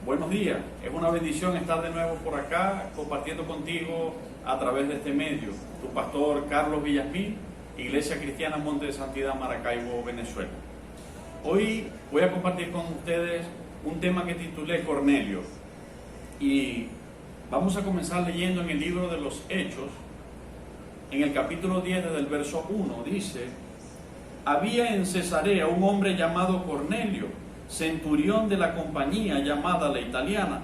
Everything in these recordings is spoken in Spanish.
Buenos días, es una bendición estar de nuevo por acá compartiendo contigo a través de este medio. Tu pastor Carlos Villasmil, Iglesia Cristiana Monte de Santidad, Maracaibo, Venezuela. Hoy voy a compartir con ustedes un tema que titulé Cornelio y vamos a comenzar leyendo en el libro de los Hechos, en el capítulo 10 desde el verso 1, dice: había en Cesarea un hombre llamado Cornelio, centurión de la compañía llamada la Italiana,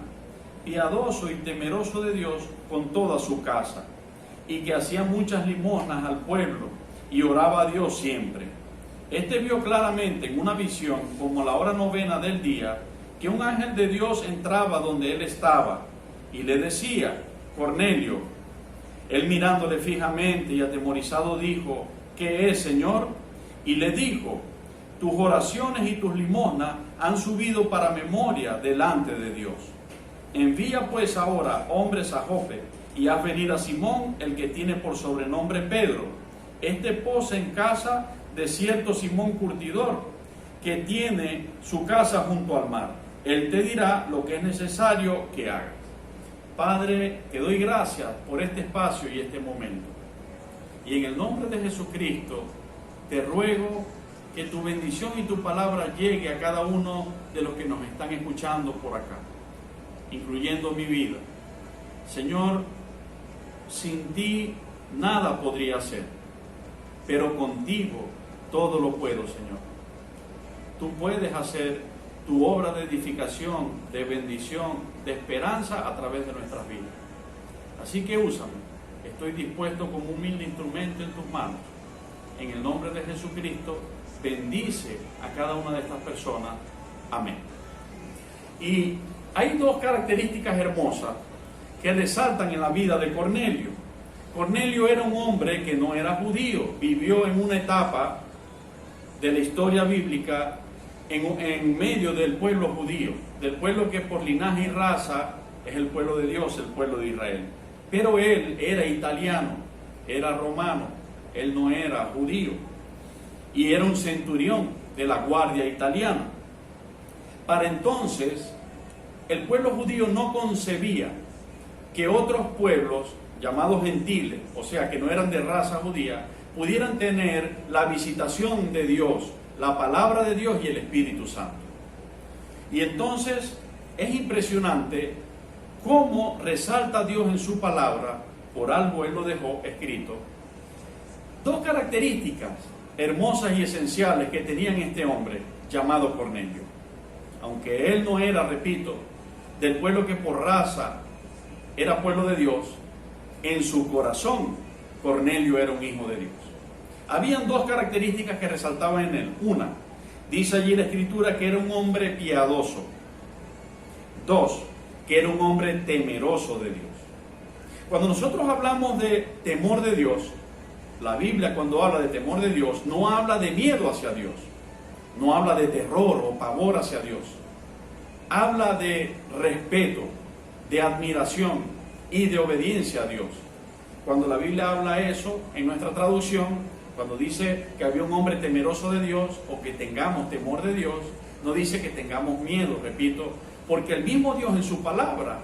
piadoso y temeroso de Dios con toda su casa, y que hacía muchas limosnas al pueblo y oraba a Dios siempre. Este vio claramente en una visión, como la hora novena del día, que un ángel de Dios entraba donde él estaba y le decía: Cornelio. Él, mirándole fijamente y atemorizado, dijo: ¿qué es, Señor? Y le dijo: tus oraciones y tus limosnas han subido para memoria delante de Dios. Envía pues ahora hombres a Jope y haz venir a Simón, el que tiene por sobrenombre Pedro. Este posa en casa de cierto Simón curtidor, que tiene su casa junto al mar. Él te dirá lo que es necesario que hagas. Padre, te doy gracias por este espacio y este momento. Y en el nombre de Jesucristo, te ruego que tu bendición y tu palabra llegue a cada uno de los que nos están escuchando por acá, incluyendo mi vida. Señor, sin ti nada podría hacer, pero contigo todo lo puedo, Señor. Tú puedes hacer tu obra de edificación, de bendición, de esperanza a través de nuestras vidas. Así que úsame. Estoy dispuesto como humilde instrumento en tus manos. En el nombre de Jesucristo, bendice a cada una de estas personas. Amén. Y hay dos características hermosas que resaltan en la vida de Cornelio. Cornelio era un hombre que no era judío, vivió en una etapa de la historia bíblica en medio del pueblo judío, del pueblo que por linaje y raza es el pueblo de Dios, el pueblo de Israel. Pero él era italiano, era romano, él no era judío. Y era un centurión de la guardia italiana. Para entonces, el pueblo judío no concebía que otros pueblos llamados gentiles, o sea, que no eran de raza judía, pudieran tener la visitación de Dios, la palabra de Dios y el Espíritu Santo. Y entonces es impresionante cómo resalta Dios en su palabra, por algo Él lo dejó escrito, dos características hermosas y esenciales que tenían este hombre llamado Cornelio. Aunque él no era, repito, del pueblo que por raza era pueblo de Dios, en su corazón Cornelio era un hijo de Dios. Habían dos características que resaltaban en él. Una, dice allí la Escritura que era un hombre piadoso. Dos, que era un hombre temeroso de Dios. Cuando nosotros hablamos de temor de Dios, la Biblia, cuando habla de temor de Dios, no habla de miedo hacia Dios, no habla de terror o pavor hacia Dios, habla de respeto, de admiración y de obediencia a Dios. Cuando la Biblia habla eso, en nuestra traducción, cuando dice que había un hombre temeroso de Dios o que tengamos temor de Dios, no dice que tengamos miedo, repito, porque el mismo Dios en su palabra,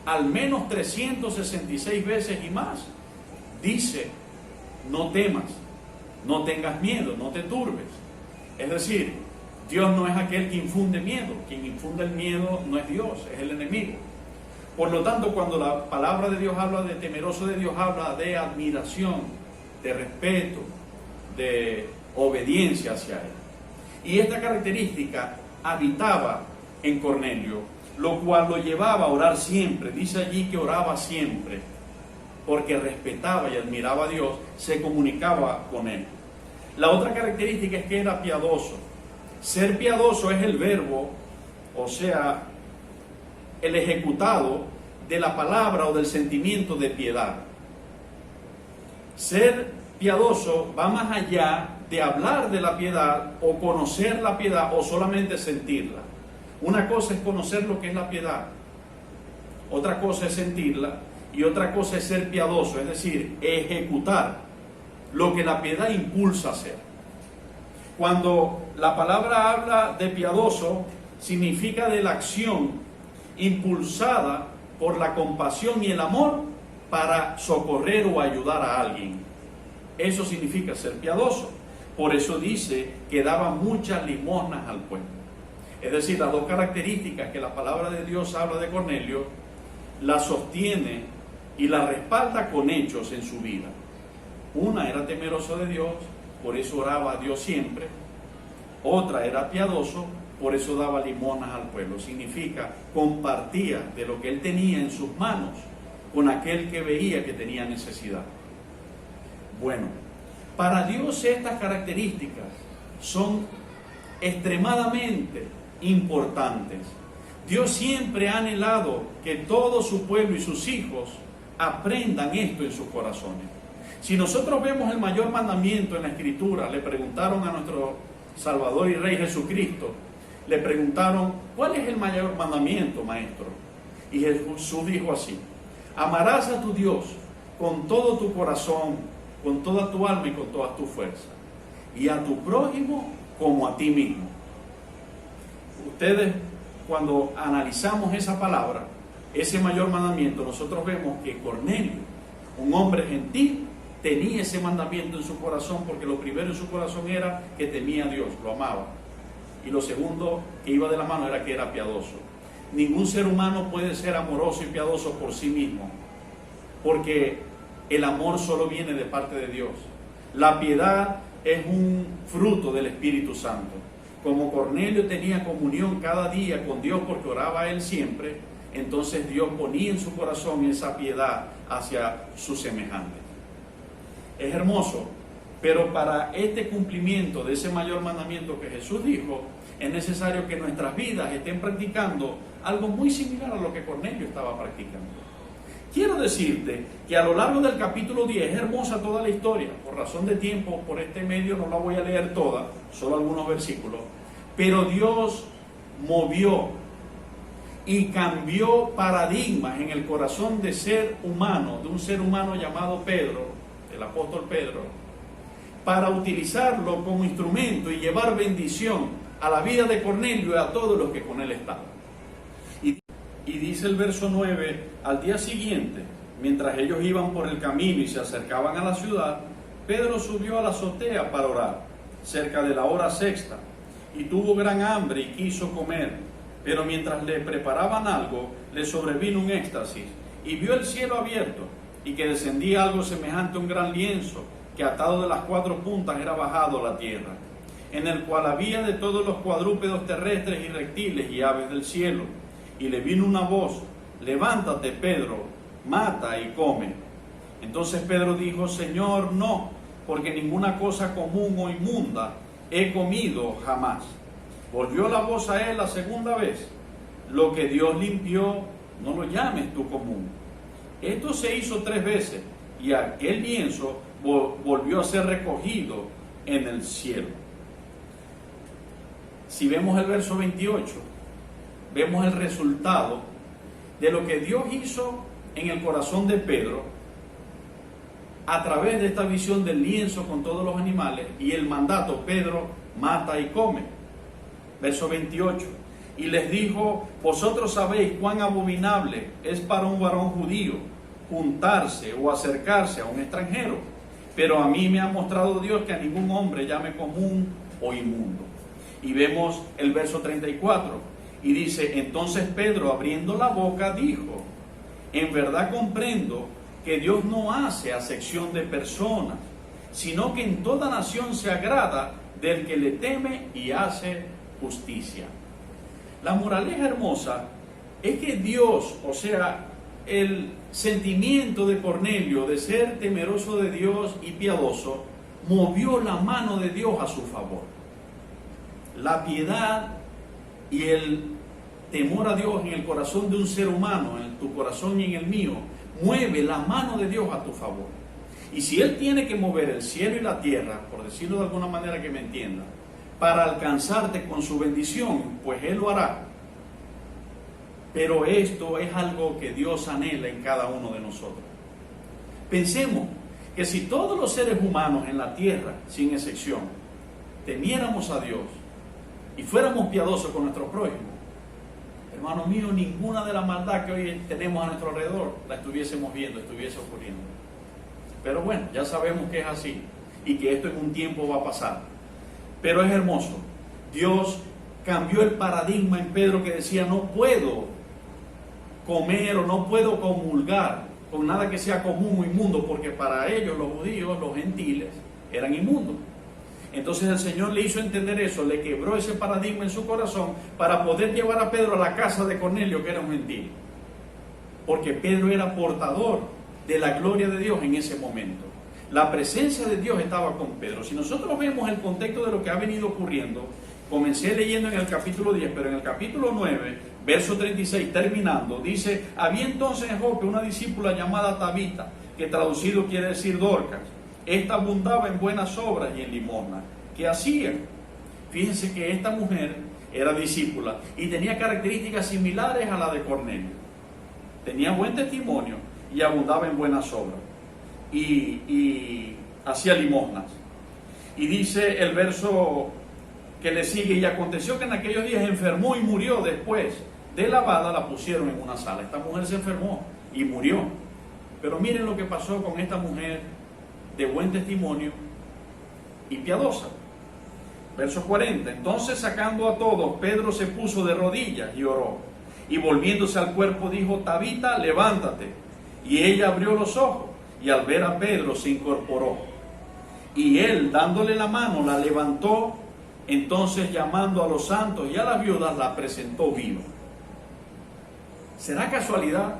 al menos 366 veces y más, dice: no temas, no tengas miedo, no te turbes. Es decir, Dios no es aquel que infunde miedo. Quien infunde el miedo no es Dios, es el enemigo. Por lo tanto, cuando la palabra de Dios habla de temeroso de Dios, habla de admiración, de respeto, de obediencia hacia Él. Y esta característica habitaba en Cornelio, lo cual lo llevaba a orar siempre. Dice allí que oraba siempre, porque respetaba y admiraba a Dios, se comunicaba con Él. La otra característica es que era piadoso. Ser piadoso es el verbo, o sea, el ejecutado de la palabra o del sentimiento de piedad. Ser piadoso va más allá de hablar de la piedad o conocer la piedad o solamente sentirla. Una cosa es conocer lo que es la piedad, otra cosa es sentirla, y otra cosa es ser piadoso, es decir, ejecutar lo que la piedad impulsa a hacer. Cuando la palabra habla de piadoso, significa de la acción impulsada por la compasión y el amor para socorrer o ayudar a alguien. Eso significa ser piadoso. Por eso dice que daba muchas limosnas al pueblo. Es decir, las dos características que la palabra de Dios habla de Cornelio, la sostiene y la respalda con hechos en su vida. Una, era temeroso de Dios, por eso oraba a Dios siempre. Otra, era piadoso, por eso daba limosnas al pueblo. Significa, compartía de lo que él tenía en sus manos con aquel que veía que tenía necesidad. Bueno, para Dios estas características son extremadamente importantes. Dios siempre ha anhelado que todo su pueblo y sus hijos aprendan esto en sus corazones. Si nosotros vemos el mayor mandamiento en la Escritura, le preguntaron a nuestro Salvador y Rey Jesucristo, le preguntaron, ¿cuál es el mayor mandamiento, maestro? Y Jesús dijo así: amarás a tu Dios con todo tu corazón, con toda tu alma y con toda tu fuerza, y a tu prójimo como a ti mismo. Ustedes, cuando analizamos esa palabra, ese mayor mandamiento, nosotros vemos que Cornelio, un hombre gentil, tenía ese mandamiento en su corazón, porque lo primero en su corazón era que temía a Dios, lo amaba. Y lo segundo que iba de la mano era que era piadoso. Ningún ser humano puede ser amoroso y piadoso por sí mismo, porque el amor solo viene de parte de Dios. La piedad es un fruto del Espíritu Santo. Como Cornelio tenía comunión cada día con Dios porque oraba a él siempre, entonces Dios ponía en su corazón esa piedad hacia sus semejantes. Es hermoso, pero para este cumplimiento de ese mayor mandamiento que Jesús dijo, es necesario que nuestras vidas estén practicando algo muy similar a lo que Cornelio estaba practicando. Quiero decirte que a lo largo del capítulo 10 es hermosa toda la historia. Por razón de tiempo, por este medio no la voy a leer toda, solo algunos versículos. Pero Dios movió y cambió paradigmas en el corazón de ser humano, de un ser humano llamado Pedro, el apóstol Pedro, para utilizarlo como instrumento y llevar bendición a la vida de Cornelio y a todos los que con él estaban. Y dice el verso 9, al día siguiente, mientras ellos iban por el camino y se acercaban a la ciudad, Pedro subió a la azotea para orar, cerca de la hora sexta, y tuvo gran hambre y quiso comer, pero mientras le preparaban algo, le sobrevino un éxtasis, y vio el cielo abierto, y que descendía algo semejante a un gran lienzo, que atado de las cuatro puntas era bajado a la tierra, en el cual había de todos los cuadrúpedos terrestres y reptiles y aves del cielo. Y le vino una voz: levántate, Pedro, mata y come. Entonces Pedro dijo: Señor, no, porque ninguna cosa común o inmunda he comido jamás. Volvió la voz a él la segunda vez: lo que Dios limpió, no lo llames tú común. Esto se hizo 3 veces, y aquel lienzo volvió a ser recogido en el cielo. Si vemos el verso 28, vemos el resultado de lo que Dios hizo en el corazón de Pedro a través de esta visión del lienzo con todos los animales y el mandato: Pedro, mata y come. Verso 28, y les dijo: vosotros sabéis cuán abominable es para un varón judío juntarse o acercarse a un extranjero, pero a mí me ha mostrado Dios que a ningún hombre llame común o inmundo. Y vemos el verso 34, y dice: entonces Pedro, abriendo la boca, dijo: en verdad comprendo que Dios no hace acepción de personas, sino que en toda nación se agrada del que le teme y hace justicia. La moraleja hermosa es que Dios, o sea, el sentimiento de Cornelio de ser temeroso de Dios y piadoso, movió la mano de Dios a su favor. La piedad y el temor a Dios en el corazón de un ser humano, en tu corazón y en el mío, mueve la mano de Dios a tu favor. Y si Él tiene que mover el cielo y la tierra, por decirlo de alguna manera que me entienda, para alcanzarte con su bendición, pues Él lo hará. Pero esto es algo que Dios anhela en cada uno de nosotros. Pensemos que si todos los seres humanos en la tierra, sin excepción, temiéramos a Dios y fuéramos piadosos con nuestro prójimo, hermano mío, ninguna de la maldad que hoy tenemos a nuestro alrededor la estuviésemos viendo, estuviese ocurriendo. Pero bueno, ya sabemos que es así y que esto en un tiempo va a pasar. Pero es hermoso. Dios cambió el paradigma en Pedro, que decía: no puedo comer o no puedo comulgar con nada que sea común o inmundo, porque para ellos, los judíos, los gentiles, eran inmundos. Entonces el Señor le hizo entender eso, le quebró ese paradigma en su corazón para poder llevar a Pedro a la casa de Cornelio, que era un gentil. Porque Pedro era portador de la gloria de Dios en ese momento. La presencia de Dios estaba con Pedro. Si nosotros vemos el contexto de lo que ha venido ocurriendo, comencé leyendo en el capítulo 10, pero en el capítulo 9, verso 36, terminando, dice: había entonces en Jope una discípula llamada Tabita, que traducido quiere decir Dorcas. Esta abundaba en buenas obras y en limosna. ¿Qué hacía? Fíjense que esta mujer era discípula y tenía características similares a la de Cornelio. Tenía buen testimonio y abundaba en buenas obras. Y hacía limosnas. Y dice el verso que le sigue: y aconteció que en aquellos días enfermó y murió. Después de lavada la pusieron en una sala. Esta mujer se enfermó y murió. Pero miren lo que pasó con esta mujer de buen testimonio y piadosa. Verso 40. Entonces, sacando a todos, Pedro se puso de rodillas y oró, y volviéndose al cuerpo dijo: Tabita, levántate. Y ella abrió los ojos, y al ver a Pedro se incorporó, y él, dándole la mano, la levantó. Entonces, llamando a los santos y a las viudas, la presentó viva. ¿Será casualidad?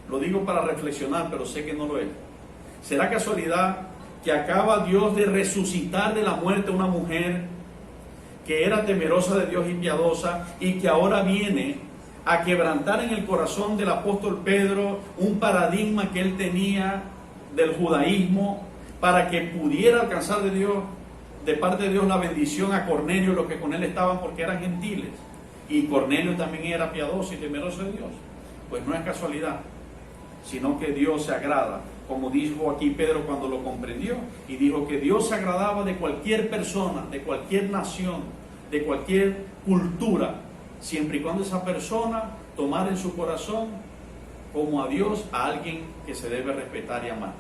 Lo digo para reflexionar, pero sé que no lo es. ¿Será casualidad que acaba Dios de resucitar de la muerte a una mujer que era temerosa de Dios y piadosa, y que ahora viene a quebrantar en el corazón del apóstol Pedro un paradigma que él tenía del judaísmo, para que pudiera alcanzar de Dios, de parte de Dios, la bendición a Cornelio, los que con él estaban, porque eran gentiles, y Cornelio también era piadoso y temeroso de Dios? Pues no es casualidad, sino que Dios se agrada, como dijo aquí Pedro cuando lo comprendió, y dijo que Dios se agradaba de cualquier persona, de cualquier nación, de cualquier cultura, siempre y cuando esa persona tomara en su corazón como a Dios a alguien que se debe respetar y amar,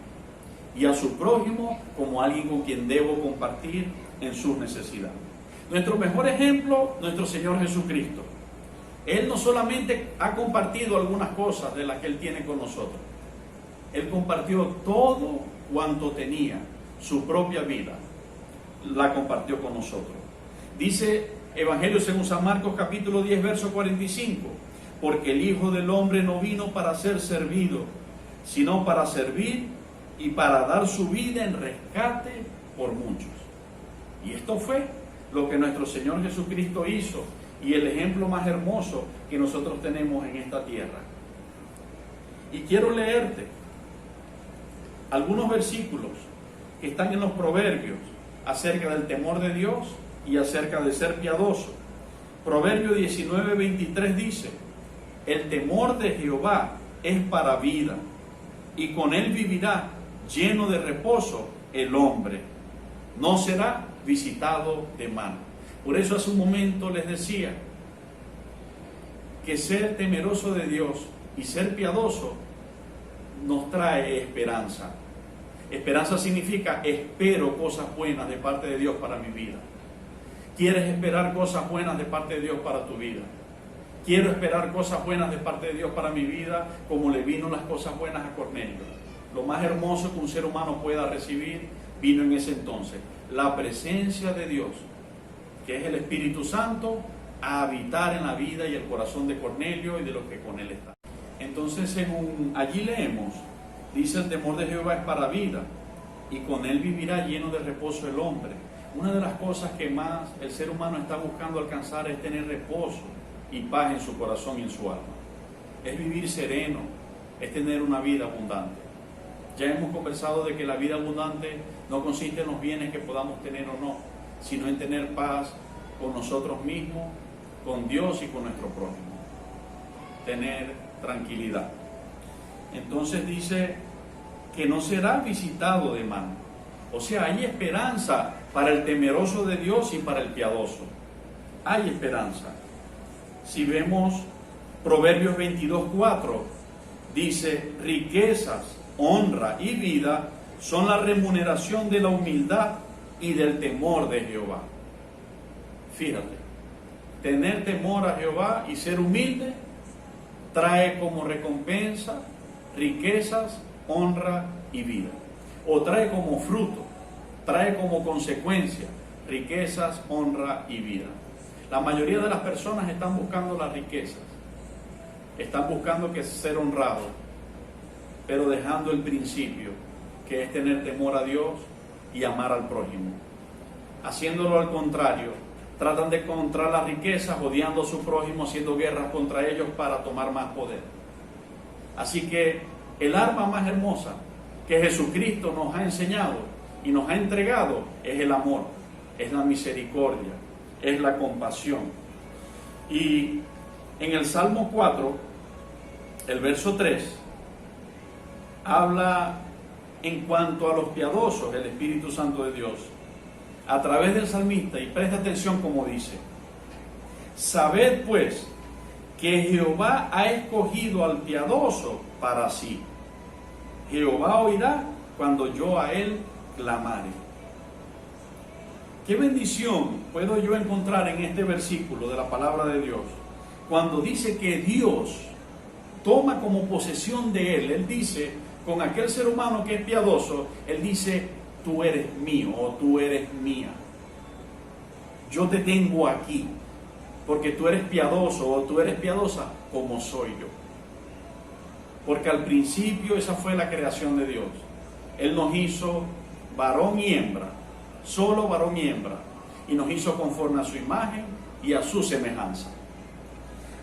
y a su prójimo como alguien con quien debo compartir en sus necesidades. Nuestro mejor ejemplo, nuestro Señor Jesucristo. Él no solamente ha compartido algunas cosas de las que Él tiene con nosotros, Él compartió todo cuanto tenía, su propia vida, la compartió con nosotros. Dice Evangelio según San Marcos capítulo 10, verso 45, porque el Hijo del Hombre no vino para ser servido, sino para servir y para dar su vida en rescate por muchos. Y esto fue lo que nuestro Señor Jesucristo hizo, y el ejemplo más hermoso que nosotros tenemos en esta tierra. Y quiero leerte algunos versículos que están en los Proverbios acerca del temor de Dios y acerca de ser piadoso. Proverbio 19, 23 dice: el temor de Jehová es para vida, y con él vivirá lleno de reposo el hombre, no será visitado de mal. Por eso hace un momento les decía que ser temeroso de Dios y ser piadoso nos trae esperanza. Esperanza significa espero cosas buenas de parte de Dios para mi vida. ¿Quieres esperar cosas buenas de parte de Dios para tu vida? Quiero esperar cosas buenas de parte de Dios para mi vida, como le vino las cosas buenas a Cornelio. Lo más hermoso que un ser humano pueda recibir vino en ese entonces: la presencia de Dios, que es el Espíritu Santo, a habitar en la vida y el corazón de Cornelio y de los que con él están. Entonces, según allí leemos, dice: el temor de Jehová es para vida, y con él vivirá lleno de reposo el hombre. Una de las cosas que más el ser humano está buscando alcanzar es tener reposo y paz en su corazón y en su alma. Es vivir sereno, es tener una vida abundante. Ya hemos conversado de que la vida abundante no consiste en los bienes que podamos tener o no, sino en tener paz con nosotros mismos, con Dios y con nuestro prójimo. Tener tranquilidad. Entonces dice que no será visitado de mal. O sea, hay esperanza para el temeroso de Dios y para el piadoso. Hay esperanza. Si vemos Proverbios 22:4 dice: riquezas, honra y vida son la remuneración de la humildad y del temor de Jehová. Fíjate, tener temor a Jehová y ser humilde trae como recompensa riquezas, honra y vida. O trae como fruto, trae como consecuencia riquezas, honra y vida. La mayoría de las personas están buscando las riquezas, están buscando que ser honrado, pero dejando el principio, que es tener temor a Dios y amar al prójimo. Haciéndolo al contrario, tratan de encontrar las riquezas odiando a su prójimo, haciendo guerras contra ellos para tomar más poder. Así que el arma más hermosa que Jesucristo nos ha enseñado y nos ha entregado es el amor, es la misericordia, es la compasión. Y en el Salmo 4, el verso 3, habla en cuanto a los piadosos, el Espíritu Santo de Dios, a través del salmista, y presta atención como dice: sabed pues que Jehová ha escogido al piadoso para sí. Jehová oirá cuando yo a él clamare. ¿Qué bendición puedo yo encontrar en este versículo de la palabra de Dios? Cuando dice que Dios toma como posesión de él. Él dice, con aquel ser humano que es piadoso, él dice: tú eres mío o tú eres mía. Yo te tengo aquí, porque tú eres piadoso o tú eres piadosa como soy yo. Porque al principio esa fue la creación de Dios. Él nos hizo varón y hembra, solo varón y hembra, y nos hizo conforme a su imagen y a su semejanza.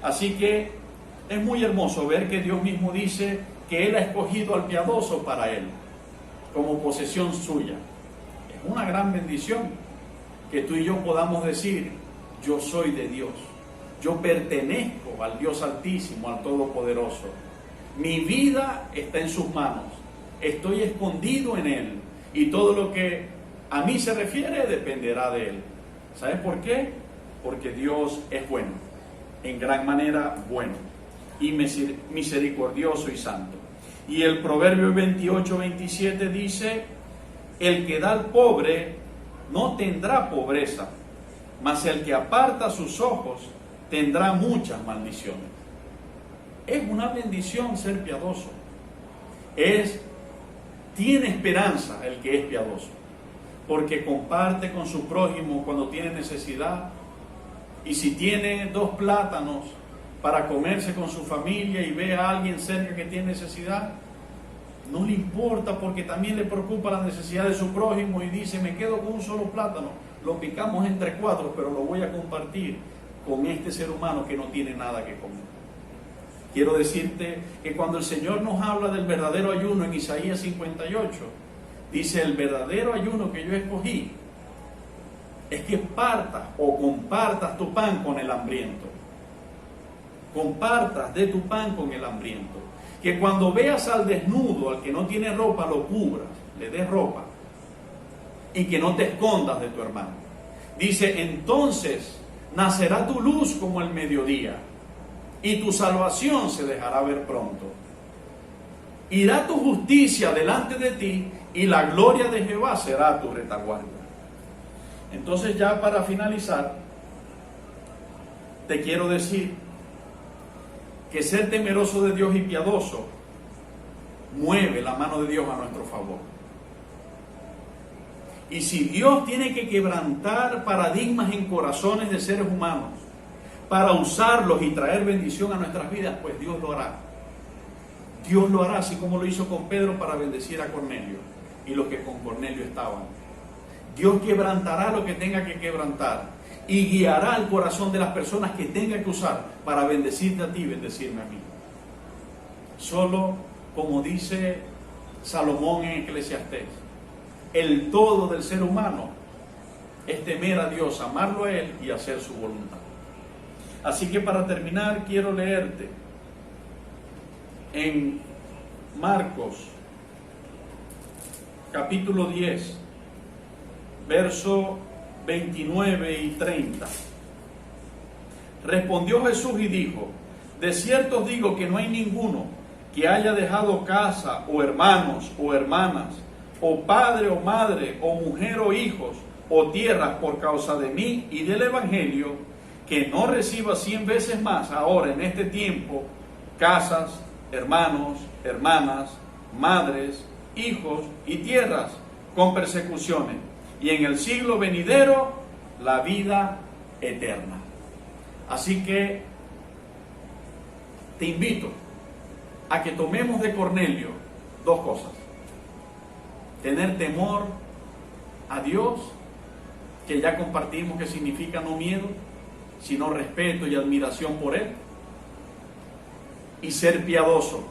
Así que es muy hermoso ver que Dios mismo dice que Él ha escogido al piadoso para Él, como posesión suya. Es una gran bendición que tú y yo podamos decir: yo soy de Dios, yo pertenezco al Dios Altísimo, al Todopoderoso. Mi vida está en sus manos, estoy escondido en Él, y todo lo que a mí se refiere dependerá de Él. ¿Sabes por qué? Porque Dios es bueno, en gran manera bueno, y misericordioso y santo. Y el Proverbio 28:27 dice: el que da al pobre no tendrá pobreza, mas el que aparta sus ojos tendrá muchas maldiciones. Es una bendición ser piadoso. Tiene esperanza el que es piadoso, porque comparte con su prójimo cuando tiene necesidad. Y si tiene 2 plátanos para comerse con su familia y ve a alguien cerca que tiene necesidad, no le importa, porque también le preocupa la necesidad de su prójimo y dice: me quedo con un solo plátano, lo picamos entre 4, pero lo voy a compartir con este ser humano que no tiene nada que comer. Quiero decirte que cuando el Señor nos habla del verdadero ayuno en Isaías 58, dice: el verdadero ayuno que yo escogí es que partas o compartas tu pan con el hambriento. Compartas de tu pan con el hambriento. Que cuando veas al desnudo, al que no tiene ropa, lo cubras, le des ropa. Y que no te escondas de tu hermano. Dice: entonces nacerá tu luz como el mediodía, y tu salvación se dejará ver pronto. Irá tu justicia delante de ti, y la gloria de Jehová será tu retaguardia. Entonces, ya para finalizar, te quiero decir que ser temeroso de Dios y piadoso mueve la mano de Dios a nuestro favor. Y si Dios tiene que quebrantar paradigmas en corazones de seres humanos para usarlos y traer bendición a nuestras vidas, pues Dios lo hará. Dios lo hará, así como lo hizo con Pedro para bendecir a Cornelio y los que con Cornelio estaban. Dios quebrantará lo que tenga que quebrantar y guiará el corazón de las personas que tenga que usar para bendecirte a ti y bendecirme a mí. Solo, como dice Salomón en Eclesiastés, el todo del ser humano es temer a Dios, amarlo a Él y hacer su voluntad. Así que para terminar, quiero leerte en Marcos capítulo 10, verso 29 y 30. Respondió Jesús y dijo: De cierto os digo que no hay ninguno que haya dejado casa, o hermanos, o hermanas, o padre, o madre, o mujer, o hijos, o tierras por causa de mí y del Evangelio, que no reciba 100 veces más ahora en este tiempo casas, hermanos, hermanas, madres, hijos y tierras con persecuciones, y en el siglo venidero la vida eterna. Así que te invito a que tomemos de Cornelio dos cosas: tener temor a Dios, que ya compartimos que significa no miedo, sino respeto y admiración por Él, y ser piadoso.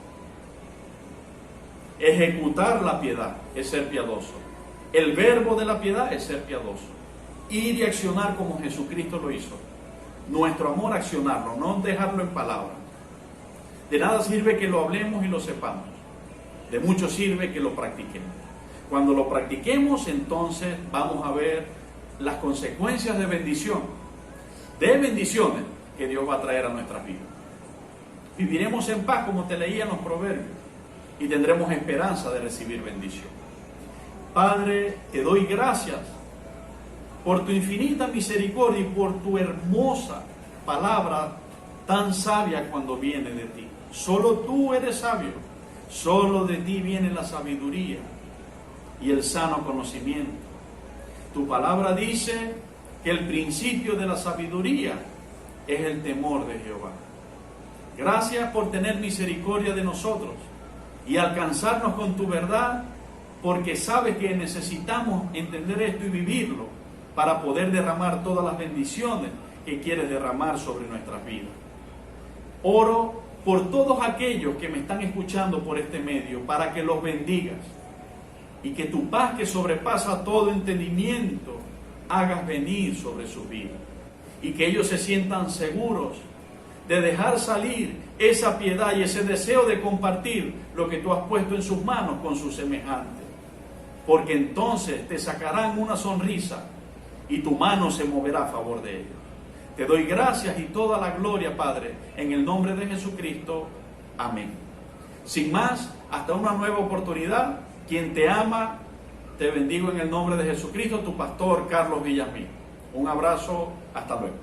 Ejecutar la piedad es ser piadoso. El verbo de la piedad es ser piadoso. Ir y accionar como Jesucristo lo hizo. Nuestro amor, accionarlo, no dejarlo en palabras. De nada sirve que lo hablemos y lo sepamos. De mucho sirve que lo practiquemos. Cuando lo practiquemos, entonces vamos a ver las consecuencias de bendición, de bendiciones que Dios va a traer a nuestras vidas. Viviremos en paz, como te leía en los proverbios, y tendremos esperanza de recibir bendición. Padre, te doy gracias por tu infinita misericordia y por tu hermosa palabra tan sabia cuando viene de ti. Solo tú eres sabio, solo de ti viene la sabiduría y el sano conocimiento. Tu palabra dice que el principio de la sabiduría es el temor de Jehová. Gracias por tener misericordia de nosotros y alcanzarnos con tu verdad, porque sabes que necesitamos entender esto y vivirlo para poder derramar todas las bendiciones que quieres derramar sobre nuestras vidas. Oro por todos aquellos que me están escuchando por este medio, para que los bendigas y que tu paz, que sobrepasa todo entendimiento, hagas venir sobre sus vidas, y que ellos se sientan seguros de dejar salir esa piedad y ese deseo de compartir lo que tú has puesto en sus manos con sus semejantes, porque entonces te sacarán una sonrisa y tu mano se moverá a favor de ellos. Te doy gracias y toda la gloria, Padre, en el nombre de Jesucristo. Amén. Sin más, hasta una nueva oportunidad. Quien te ama, te bendigo en el nombre de Jesucristo, tu pastor Carlos Villamil. Un abrazo, hasta luego.